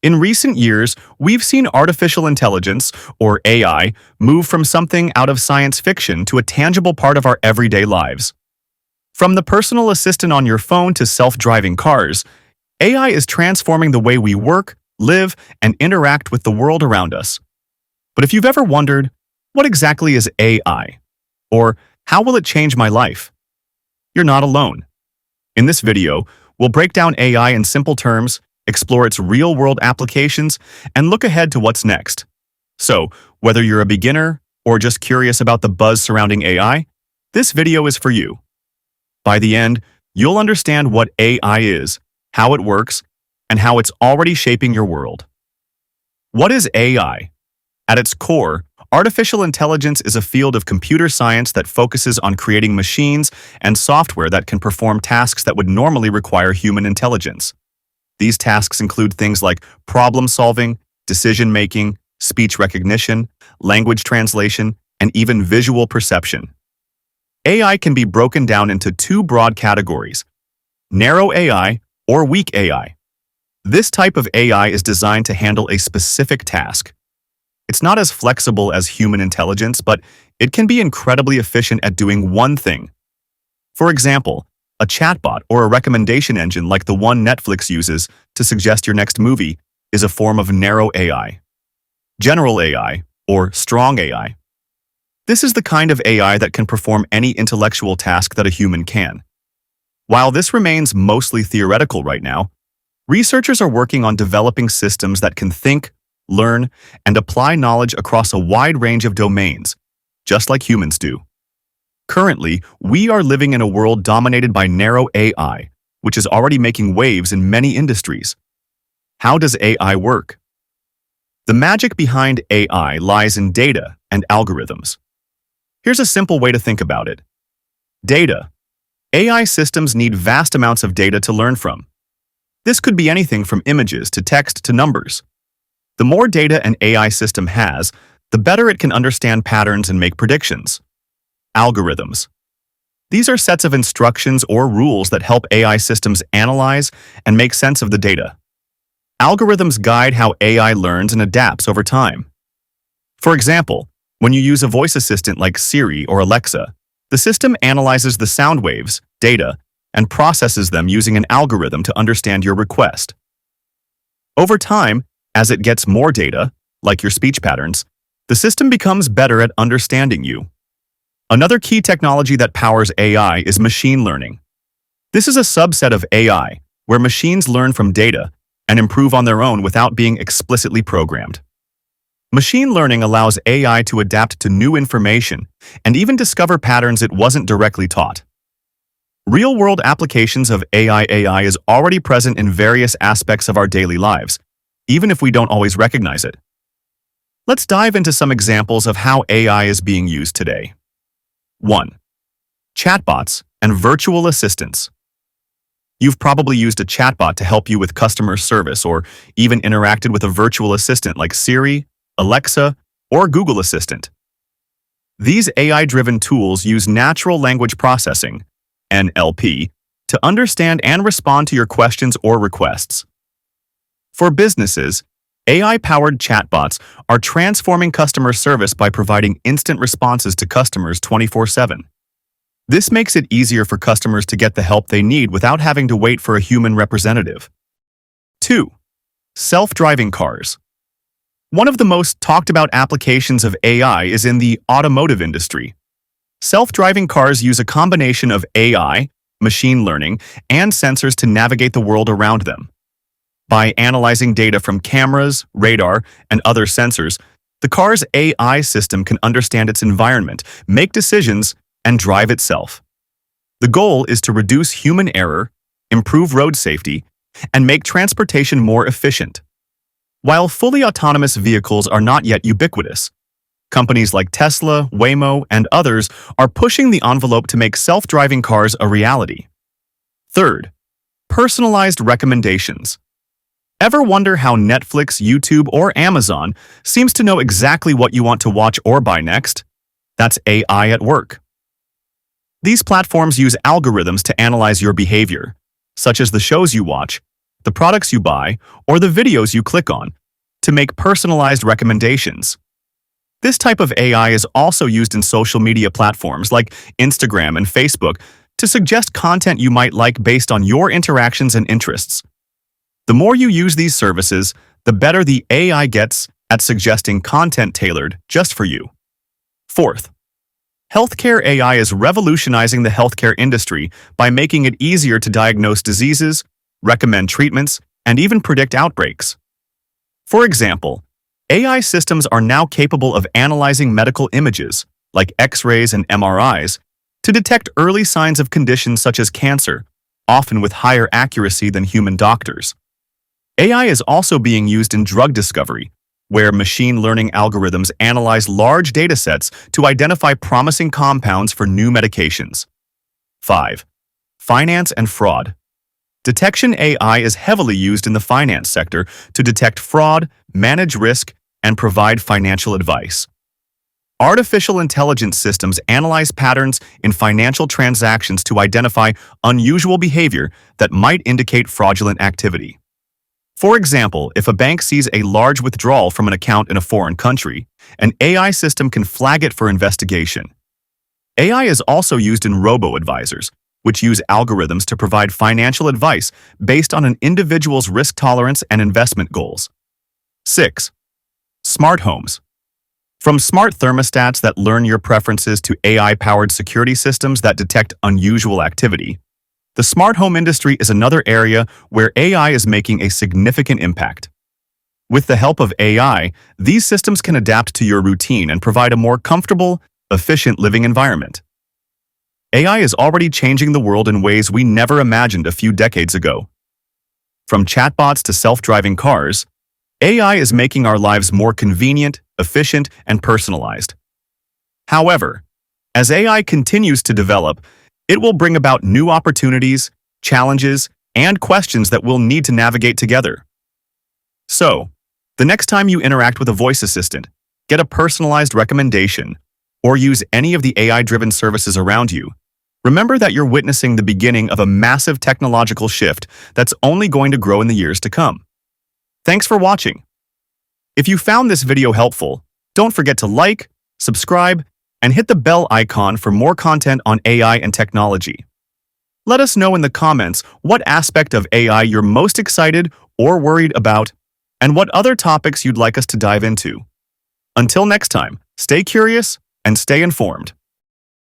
In recent years, we've seen artificial intelligence, or AI, move from something out of science fiction to a tangible part of our everyday lives. From the personal assistant on your phone to self-driving cars, AI is transforming the way we work, live, and interact with the world around us. But if you've ever wondered, what exactly is AI? Or how will it change my life? You're not alone. In this video, we'll break down AI in simple terms, explore its real-world applications, and look ahead to what's next. So, whether you're a beginner or just curious about the buzz surrounding AI, this video is for you. By the end, you'll understand what AI is, how it works, and how it's already shaping your world. What is AI? At its core, artificial intelligence is a field of computer science that focuses on creating machines and software that can perform tasks that would normally require human intelligence. These tasks include things like problem-solving, decision-making, speech recognition, language translation, and even visual perception. AI can be broken down into two broad categories: narrow AI or weak AI. This type of AI is designed to handle a specific task. It's not as flexible as human intelligence, but it can be incredibly efficient at doing one thing. For example, a chatbot or a recommendation engine like the one Netflix uses to suggest your next movie is a form of narrow AI. General AI, or strong AI. This is the kind of AI that can perform any intellectual task that a human can. While this remains mostly theoretical right now, researchers are working on developing systems that can think, learn, and apply knowledge across a wide range of domains, just like humans do. Currently, we are living in a world dominated by narrow AI, which is already making waves in many industries. How does AI work? The magic behind AI lies in data and algorithms. Here's a simple way to think about it. Data. AI systems need vast amounts of data to learn from. This could be anything from images to text to numbers. The more data an AI system has, the better it can understand patterns and make predictions. Algorithms. These are sets of instructions or rules that help AI systems analyze and make sense of the data. Algorithms guide how AI learns and adapts over time. For example, when you use a voice assistant like Siri or Alexa, the system analyzes the sound waves, data, and processes them using an algorithm to understand your request. Over time, as it gets more data, like your speech patterns, the system becomes better at understanding you. Another key technology that powers AI is machine learning. This is a subset of AI, where machines learn from data and improve on their own without being explicitly programmed. Machine learning allows AI to adapt to new information and even discover patterns it wasn't directly taught. Real-world applications of AI is already present in various aspects of our daily lives, even if we don't always recognize it. Let's dive into some examples of how AI is being used today. 1. Chatbots and virtual assistants. You've probably used a chatbot to help you with customer service or even interacted with a virtual assistant like Siri, Alexa, or Google Assistant. These AI-driven tools use natural language processing, NLP, to understand and respond to your questions or requests. For businesses, AI-powered chatbots are transforming customer service by providing instant responses to customers 24/7. This makes it easier for customers to get the help they need without having to wait for a human representative. 2. Self-driving cars. One of the most talked about applications of AI is in the automotive industry. Self-driving cars use a combination of AI, machine learning, and sensors to navigate the world around them. By analyzing data from cameras, radar, and other sensors, the car's AI system can understand its environment, make decisions, and drive itself. The goal is to reduce human error, improve road safety, and make transportation more efficient. While fully autonomous vehicles are not yet ubiquitous, companies like Tesla, Waymo, and others are pushing the envelope to make self-driving cars a reality. 3. Personalized recommendations. Ever wonder how Netflix, YouTube, or Amazon seems to know exactly what you want to watch or buy next? That's AI at work. These platforms use algorithms to analyze your behavior, such as the shows you watch, the products you buy, or the videos you click on to make personalized recommendations. This type of AI is also used in social media platforms like Instagram and Facebook to suggest content you might like based on your interactions and interests. The more you use these services, the better the AI gets at suggesting content tailored just for you. Fourth, healthcare AI is revolutionizing the healthcare industry by making it easier to diagnose diseases, recommend treatments, and even predict outbreaks. For example, AI systems are now capable of analyzing medical images, like X-rays and MRIs, to detect early signs of conditions such as cancer, often with higher accuracy than human doctors. AI is also being used in drug discovery, where machine learning algorithms analyze large datasets to identify promising compounds for new medications. 5. Finance and fraud. Detection AI is heavily used in the finance sector to detect fraud, manage risk, and provide financial advice. Artificial intelligence systems analyze patterns in financial transactions to identify unusual behavior that might indicate fraudulent activity. For example, if a bank sees a large withdrawal from an account in a foreign country, an AI system can flag it for investigation. AI is also used in robo-advisors, which use algorithms to provide financial advice based on an individual's risk tolerance and investment goals. 6. Smart homes. From smart thermostats that learn your preferences to AI-powered security systems that detect unusual activity, the smart home industry is another area where AI is making a significant impact. With the help of AI, these systems can adapt to your routine and provide a more comfortable, efficient living environment. AI is already changing the world in ways we never imagined a few decades ago. From chatbots to self-driving cars, AI is making our lives more convenient, efficient, and personalized. However, as AI continues to develop, it will bring about new opportunities, challenges, and questions that we'll need to navigate together. So, the next time you interact with a voice assistant, get a personalized recommendation, or use any of the AI-driven services around you, remember that you're witnessing the beginning of a massive technological shift that's only going to grow in the years to come. Thanks for watching. If you found this video helpful, don't forget to like, subscribe, and hit the bell icon for more content on AI and technology. Let us know in the comments what aspect of AI you're most excited or worried about, and what other topics you'd like us to dive into. Until next time, stay curious and stay informed.